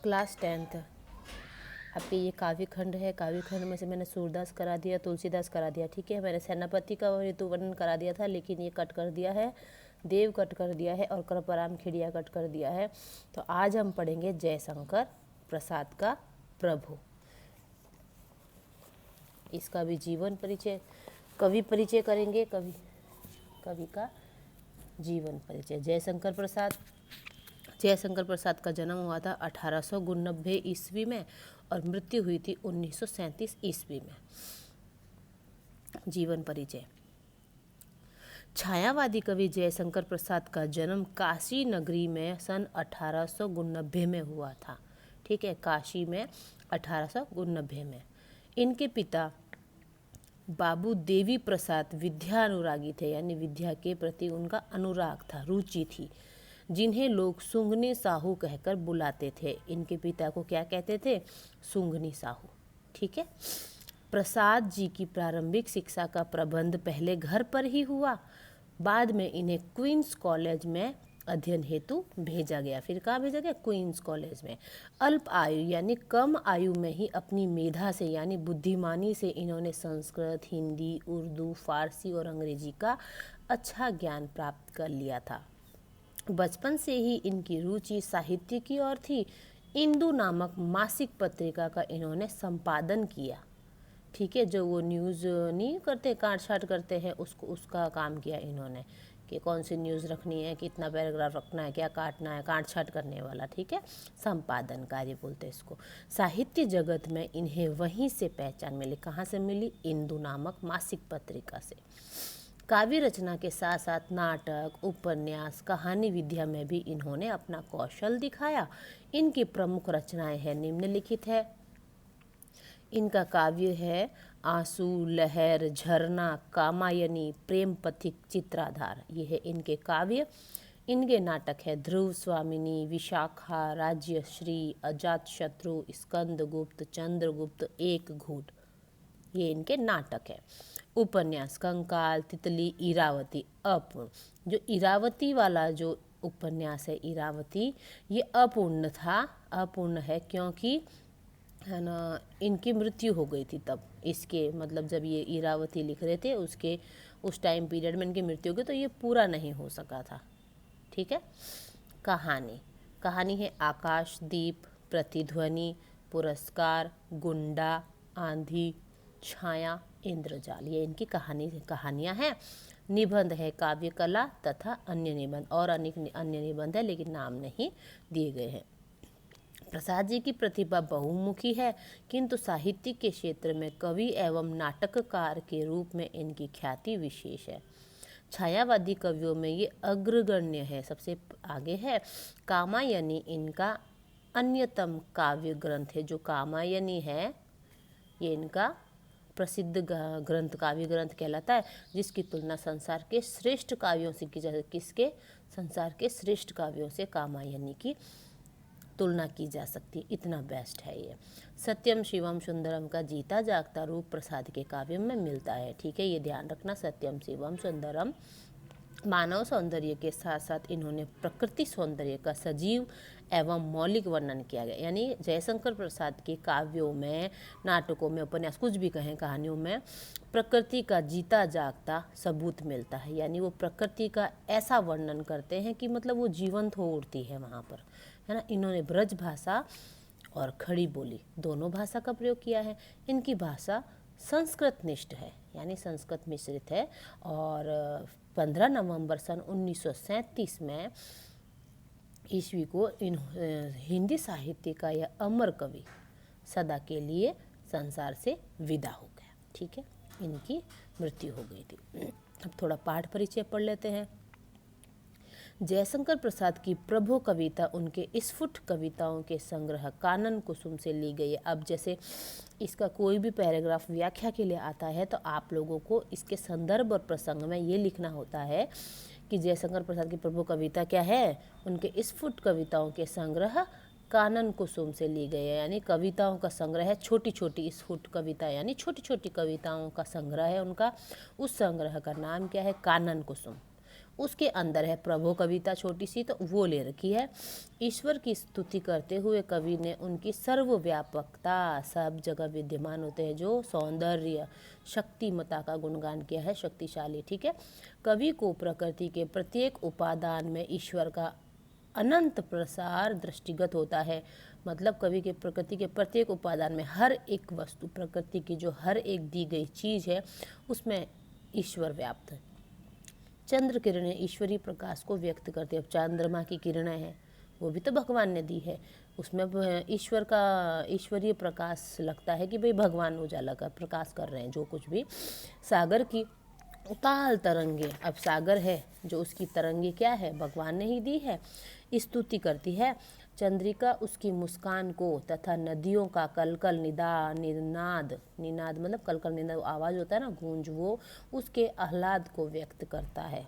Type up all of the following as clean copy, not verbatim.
Class 10th। आपके ये काव्य खंड है। काव्य खंड में से मैंने सूरदास करा दिया, तुलसीदास करा दिया, ठीक है। मैंने सेनापति का ऋतु वर्णन करा दिया था, लेकिन ये कट कर दिया है, देव कट कर दिया है और कृपाराम खेड़िया कट कर दिया है। तो आज हम पढ़ेंगे जयशंकर प्रसाद का प्रभु। इसका भी जीवन परिचय, कवि परिचय करेंगे, कवि का जीवन परिचय। जयशंकर प्रसाद का जन्म हुआ था 1889 ईस्वी में और मृत्यु हुई थी 1937 ईस्वी में। जीवन परिचय। छायावादी कवि जयशंकर प्रसाद का जन्म काशी नगरी में सन 1889 में हुआ था, ठीक है। काशी में 1889 में। इनके पिता बाबू देवी प्रसाद विद्या अनुरागी थे, यानी विद्या के प्रति उनका अनुराग था, रुचि थी, जिन्हें लोग सुंगनी साहू कहकर बुलाते थे। इनके पिता को क्या कहते थे? सुंगनी साहू, ठीक है। प्रसाद जी की प्रारंभिक शिक्षा का प्रबंध पहले घर पर ही हुआ, बाद में इन्हें क्वींस कॉलेज में अध्ययन हेतु भेजा गया। फिर कहाँ भेजा गया? क्वींस कॉलेज में। अल्प आयु यानी कम आयु में ही अपनी मेधा से यानी बुद्धिमानी से इन्होंने संस्कृत, हिंदी, उर्दू, फारसी और अंग्रेजी का अच्छा ज्ञान प्राप्त कर लिया था। बचपन से ही इनकी रुचि साहित्य की ओर थी। इंदु नामक मासिक पत्रिका का इन्होंने संपादन किया, ठीक है। जो वो न्यूज़ नहीं करते, काट छाट करते हैं, उसका काम किया इन्होंने कि कौन सी न्यूज़ रखनी है, कितना पैराग्राफ रखना है, क्या काटना है, काट छाट करने वाला, ठीक है। संपादन कार्य बोलते हैं इसको। साहित्य जगत में इन्हें वहीं से पहचान मिली। कहाँ से मिली? इंदु नामक मासिक पत्रिका से। काव्य रचना के साथ साथ नाटक, उपन्यास, कहानी विद्या में भी इन्होंने अपना कौशल दिखाया। इनकी प्रमुख रचनाएं हैं, निम्नलिखित है। इनका काव्य है आंसू, लहर, झरना, कामायनी, प्रेम पथिक, चित्राधार। ये है इनके काव्य। इनके नाटक है ध्रुव स्वामिनी, विशाखा, राज्यश्री, अजातशत्रु, स्कंदगुप्त, चंद्रगुप्त, एक घूट। ये इनके नाटक है। उपन्यास कंकाल, तितली, इरावती, अपूर्ण। जो इरावती वाला जो उपन्यास है इरावती, ये अपूर्ण था, अपूर्ण है क्योंकि है ना, इनकी मृत्यु हो गई थी तब। इसके मतलब जब ये इरावती लिख रहे थे उसके उस टाइम पीरियड में इनकी मृत्यु हो गई, तो ये पूरा नहीं हो सका था, ठीक है। कहानी है आकाशदीप, प्रतिध्वनि, पुरस्कार, गुंडा, आंधी, छाया, इंद्रजाल। ये इनकी कहानियाँ हैं। निबंध है काव्य कला तथा अन्य निबंध, और अनेक अन्य निबंध है लेकिन नाम नहीं दिए गए हैं। प्रसाद जी की प्रतिभा बहुमुखी है, किंतु साहित्य के क्षेत्र में कवि एवं नाटककार के रूप में इनकी ख्याति विशेष है। छायावादी कवियों में ये अग्रगण्य है, सबसे आगे है। कामायनी इनका अन्यतम काव्य ग्रंथ है। जो कामायनी है ये इनका प्रसिद्ध ग्रंथ, काव्य ग्रंथ कहलाता है, जिसकी तुलना संसार के श्रेष्ठ काव्यों से की जा सकती। किसके? संसार के श्रेष्ठ काव्यों से कामायनी की तुलना की जा सकती, इतना बेस्ट है ये। सत्यम शिवम सुंदरम का जीता जागता रूप प्रसाद के काव्य में मिलता है, ठीक है। ये ध्यान रखना, सत्यम शिवम सुंदरम। मानव सौंदर्य के साथ साथ इन्होंने प्रकृति सौंदर्य का सजीव एवं मौलिक वर्णन किया गया। यानी जयशंकर प्रसाद के काव्यों में, नाटकों में, उपन्यास, कुछ भी कहें, कहानियों में प्रकृति का जीता जागता सबूत मिलता है। यानी वो प्रकृति का ऐसा वर्णन करते हैं कि मतलब वो जीवंत हो उठती है वहाँ पर, है ना। इन्होंने ब्रज भाषा और खड़ी बोली दोनों भाषा का प्रयोग किया है। इनकी भाषा संस्कृत निष्ठ है, यानी संस्कृत मिश्रित है। और 15 नवंबर सन 1937 में ईस्वी को हिंदी साहित्य का यह अमर कवि सदा के लिए संसार से विदा हो गया, ठीक है। इनकी मृत्यु हो गई थी। अब थोड़ा पाठ परिचय पढ़ लेते हैं। जयशंकर प्रसाद की प्रभु कविता उनके स्फुट कविताओं के संग्रह कानन कुसुम से ली गई है। अब जैसे इसका कोई भी पैराग्राफ व्याख्या के लिए आता है तो आप लोगों को इसके संदर्भ और प्रसंग में ये लिखना होता है कि जयशंकर प्रसाद की प्रभु कविता क्या है? उनके स्फुट कविताओं के संग्रह कानन कुसुम से ली गई है, यानी कविताओं का संग्रह है। छोटी छोटी स्फुट कविता यानी छोटी छोटी कविताओं का संग्रह है उनका। उस संग्रह का नाम क्या है? कानन कुसुम। उसके अंदर है प्रभो कविता छोटी सी, तो वो ले रखी है। ईश्वर की स्तुति करते हुए कवि ने उनकी सर्वव्यापकता, सब जगह विद्यमान होते हैं, जो सौंदर्य, शक्तिमता का गुणगान किया है, शक्तिशाली। ठीक है, कवि को प्रकृति के प्रत्येक उपादान में ईश्वर का अनंत प्रसार दृष्टिगत होता है। मतलब कवि के प्रकृति के प्रत्येक उपादान में, हर एक वस्तु, प्रकृति की जो हर एक दी गई चीज़ है उसमें ईश्वर व्याप्त है। चंद्र किरणें ईश्वरीय प्रकाश को व्यक्त करती है। अब चंद्रमा की किरणें हैं, वो भी तो भगवान ने दी है, उसमें ईश्वर का ईश्वरीय प्रकाश लगता है कि भाई भगवान उजाला का प्रकाश कर रहे हैं जो कुछ भी। सागर की उताल तरंगे, अब सागर है जो उसकी तरंगे क्या है, भगवान ने ही दी है, स्तुति करती है। चंद्रिका उसकी मुस्कान को तथा नदियों का कलकल निनाद मतलब कलकल निनाद आवाज़ होता है ना, गूंज, वो उसके आह्लाद को व्यक्त करता है।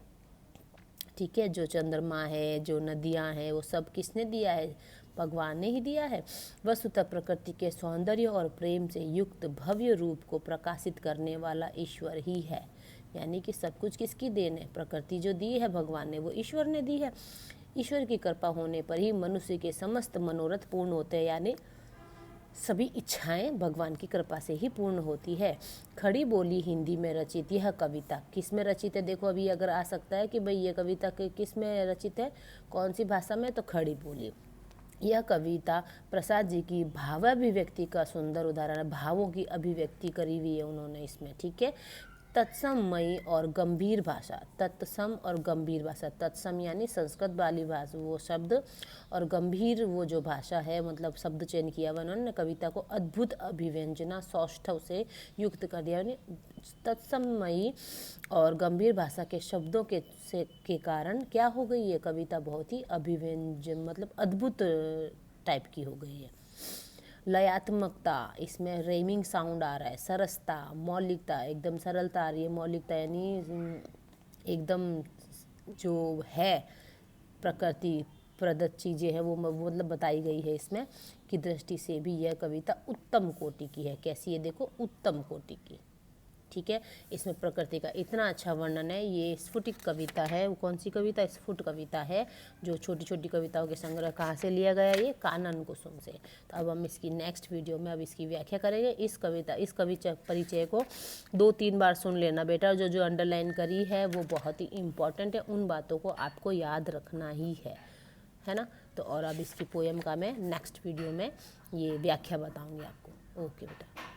ठीक है, जो चंद्रमा है, जो नदियाँ हैं, वो सब किसने दिया है, भगवान ने ही दिया है। वस्तुतः प्रकृति के सौंदर्य और प्रेम से युक्त भव्य रूप को प्रकाशित करने वाला ईश्वर ही है। यानी कि सब कुछ किसकी देन है, प्रकृति जो दी है भगवान ने, वो ईश्वर ने दी है। ईश्वर की कृपा होने पर ही मनुष्य के समस्त मनोरथ पूर्ण होते हैं, यानी सभी इच्छाएं भगवान की कृपा से ही पूर्ण होती है। खड़ी बोली हिंदी में रचित यह कविता किस में रचित है, देखो अभी अगर आ सकता है कि भाई ये कविता किस में रचित है, कौन सी भाषा में, तो खड़ी बोली। यह कविता प्रसाद जी की भावाभिव्यक्ति का सुंदर उदाहरण है, भावों की अभिव्यक्ति करी हुई है उन्होंने इसमें। ठीक है, तत्समयी और गंभीर भाषा, तत्सम और गंभीर भाषा, तत्सम यानी संस्कृत वाली भाषा वो शब्द, और गंभीर वो जो भाषा है, मतलब शब्द चयन किया हुआ उन्होंने, कविता को अद्भुत अभिव्यंजना सौष्ठव से युक्त कर दिया। यानी तत्समयी और गंभीर भाषा के शब्दों के कारण क्या हो गई है, कविता बहुत ही अभिव्यंजन मतलब अद्भुत टाइप की हो गई है। लयात्मकता, इसमें रेमिंग साउंड आ रहा है। सरसता, मौलिकता, एकदम सरलता आ रही है। मौलिकता यानी एकदम जो है प्रकृति प्रदत्त चीज़ें हैं वो मतलब बताई गई है इसमें की दृष्टि से भी यह कविता उत्तम कोटि की है। कैसी है, देखो उत्तम कोटि की। ठीक है, इसमें प्रकृति का इतना अच्छा वर्णन है। ये स्फुटित कविता है। वो कौन सी कविता, स्फुट कविता है, जो छोटी छोटी कविताओं के संग्रह कहाँ से लिया गया, ये कानन कुसुम से। तो अब हम इसकी नेक्स्ट वीडियो में अब इसकी व्याख्या करेंगे। इस कविता परिचय को 2-3 बार सुन लेना बेटा। जो जो अंडरलाइन करी है वो बहुत ही इम्पॉर्टेंट है, उन बातों को आपको याद रखना ही है ना। तो और अब इसकी पोएम का मैं नेक्स्ट वीडियो में ये व्याख्या बताऊँगी आपको। ओके बेटा।